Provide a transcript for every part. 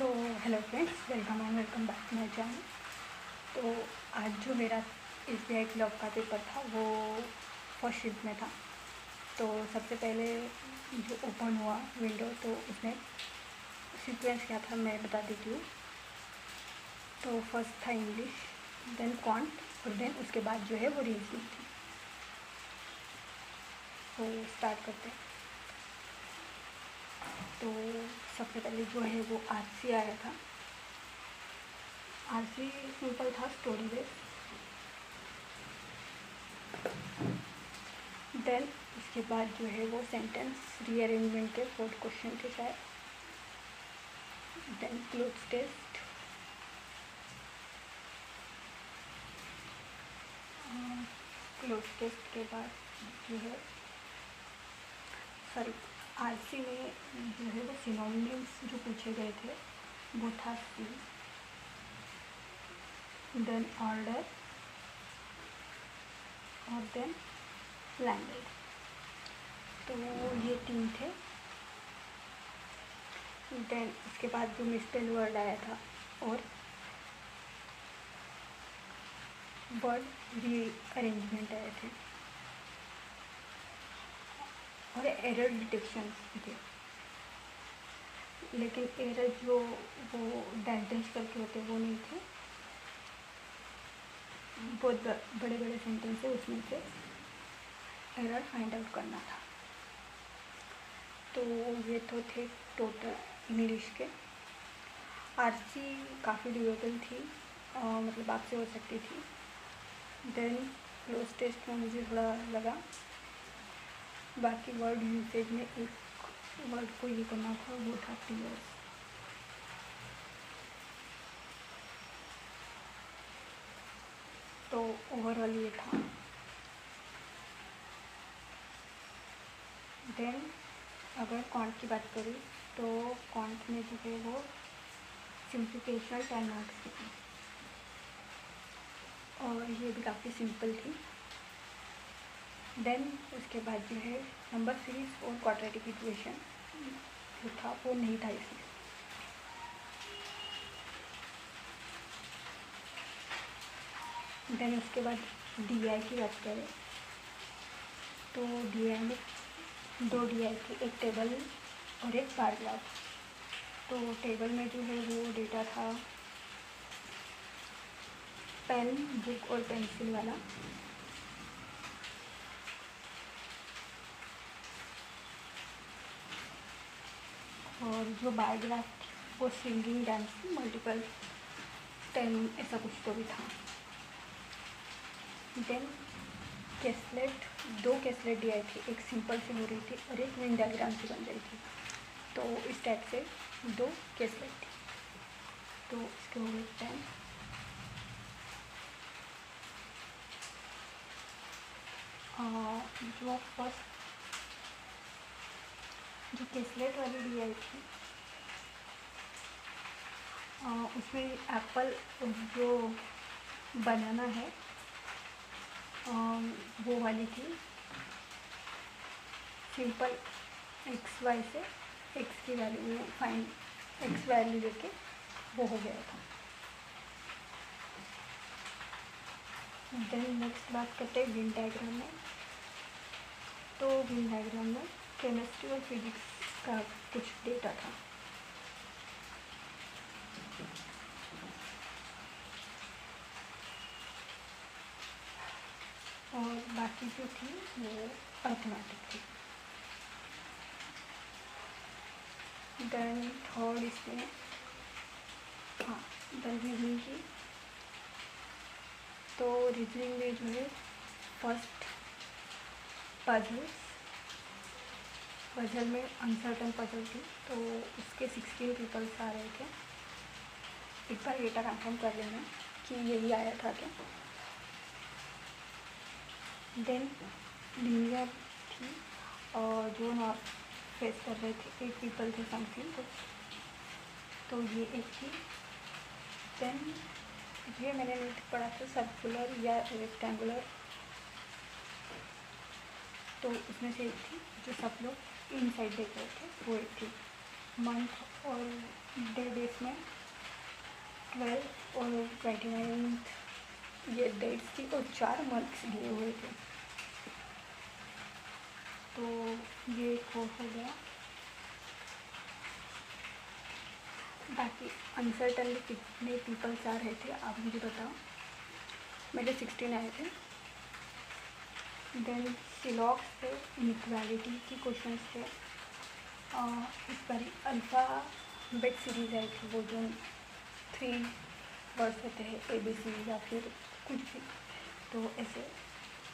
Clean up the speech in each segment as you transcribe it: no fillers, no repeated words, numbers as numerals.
So hello friends, welcome back to my channel. तो आज जो मेरा SBI क्लर्क का पेपर था वो फर्स्ट शिफ्ट में था। तो सबसे पहले जो ओपन हुआ विंडो तो उसमें सीक्वेंस क्या था मैं बता देती हूँ। तो फर्स्ट था इंग्लिश, देन क्वांट और देन उसके बाद जो है वो रीजनिंग थी। तो स्टार्ट करते हैं। तो सबसे पहले जो है वो RC आया था। RC सिंपल था, स्टोरी बेस्ड। देन उसके बाद जो है वो सेंटेंस रीअरेंजमेंट के 4 क्वेश्चन थे शायद। Then cloze test, cloze test के बाद जो है RC में जो है वो सिनोनिम्स जो पूछे गए थे वो था सी, देन ऑर्डर और देन लैंग्वेज। तो ये 3 थे। देन उसके बाद जो मिसस्पेल वर्ड आया था और वर्ड रीअरेंजमेंट आए थे और एरर डिटेक्शन थे। लेकिन एरर जो वो डैश डैश करके होते वो नहीं थे, बहुत बड़े बड़े सेंटेंस है उसमें से एरर फाइंड आउट करना था। तो ये तो थे टोटल इंग्लिश के। RC काफ़ी ड्यूरेबल थी, मतलब आपसे हो सकती थी। देन क्लोज टेस्ट में मुझे थोड़ा लगा, बाकी वर्ड यूसेज में एक वर्ड को ये करना था वो था टीयर्स। तो ओवरऑल ये था। देन अगर क्वांट की बात करूँ तो क्वांट में जो है वो सिंप्लीफिकेशन 10 मार्क्स की थी और ये भी काफ़ी सिंपल थी। देन उसके बाद जो है नंबर सीरीज और क्वाड्रेटिक इक्वेशन जो था वो नहीं था इसमें। देन उसके बाद DI की बात करें तो DI में 2 DI थे, एक टेबल और एक बार ग्राफ। तो टेबल में जो है वो डेटा था पेन, बुक और पेंसिल वाला। और जो बार ग्राफ थी वो सिंगिंग, डांसिंग, मल्टीपल 10 ऐसा कुछ तो भी था। देन कैसलेट, 2 कैसलेट DI थी, एक सिंपल सी हो रही थी और एक वेन डायग्राम से बन रही थी। तो इस टाइप से 2 कैसलेट थी। तो इसके हो गए 10। जो फर्स्ट जो कैसलेट वाली DI थी उसमें एप्पल जो बनाना है वो वाली थी। सिंपल XY से X की वैल्यू फाइंड, X वैल्यू लेके वो हो गया था। देन नेक्स्ट बात करते हैं वेन डायग्राम में। तो वेन डायग्राम में केमिस्ट्री और फिजिक्स का कुछ डेटा था। और बाकी जो थी वो अर्थमेटिक थी। देन थर्ड इसमें देन रीजनिंग की। तो रीजनिंग में जो है फर्स्ट पजल में अनसर्टन पजल थी। तो उसके 16 पीपल्स आ रहे थे। एक बार डेटा कंफर्म कर लेना कि यही आया था क्या। देन लीनियर थी और जो ना फेस कर रहे थे 8 पीपल थे समथिंग कुछ, तो ये एक थी। देन ये मैंने नहीं पढ़ा था सर्कुलर या रेक्टेंगुलर, तो उसमें से एक थी जो सब लोग इनसाइड देख रहे थे वो एक थी। मंथ और डेज में 12 और 29 ये डेट्स थी और 4 मंथ्स दिए हुए थे। तो ये कोर्स हो गया। बाकी अनसर्टनली कितने पीपल्स आ रहे थे आप मुझे बताओ। मेरे 16 आए थे। देन सिलॉक्स थे, इनइक्वालिटी की क्वेश्चन थे। इस बार अल्फ़ाबेट सीरीज़ आई थी, वो जो 3 वर्ड्स होते हैं ABC या फिर कुछ भी, तो ऐसे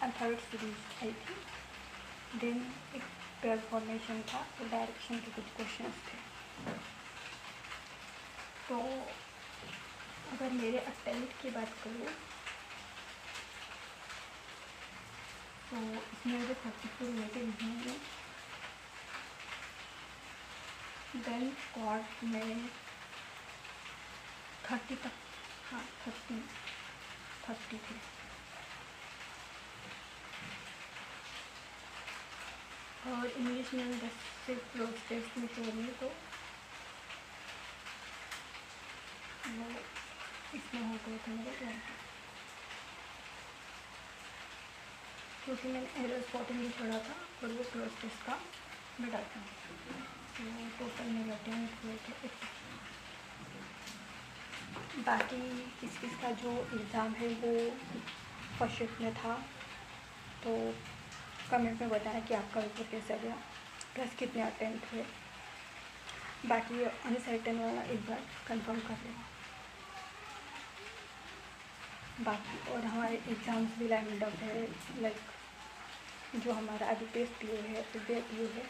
अल्फ़ाबेट सीरीज आई थी। देन एक पेयर फॉर्मेशन था, तो डायरेक्शन के कुछ क्वेश्चंस थे। तो अगर मेरे अटेम्प्ट की बात करूँ तो इसमें मुझे 34 हुए थे रीजनिंग में। देन कॉर्ड में 30 तक, हाँ 30 थे। और इंग्लिश में 10 से क्लोज टेस्ट में शो नहीं, तो वो इसमें हो गए थे मेरे 20, क्योंकि मैंने एरर स्पॉटिंग भी छोड़ा था और वो क्लोज टेस्ट का बिठा था। तो टोटल मेरे अटेम्प्ट हुए थे 80। बाकी किस का जो एग्ज़ाम है वो फर्स्ट शिफ्ट में था, तो कमेंट में बताएं कि आपका पेपर कैसा गया, प्लस कितने अटेम्प्ट हुए। बाकी अनसर्टेन वाला एक बार कंफर्म कर लेना। बाकी और हमारे एग्ज़ाम्स भी लाइनड अप है, लाइक जो हमारा IBPS PO है, SBI PO है,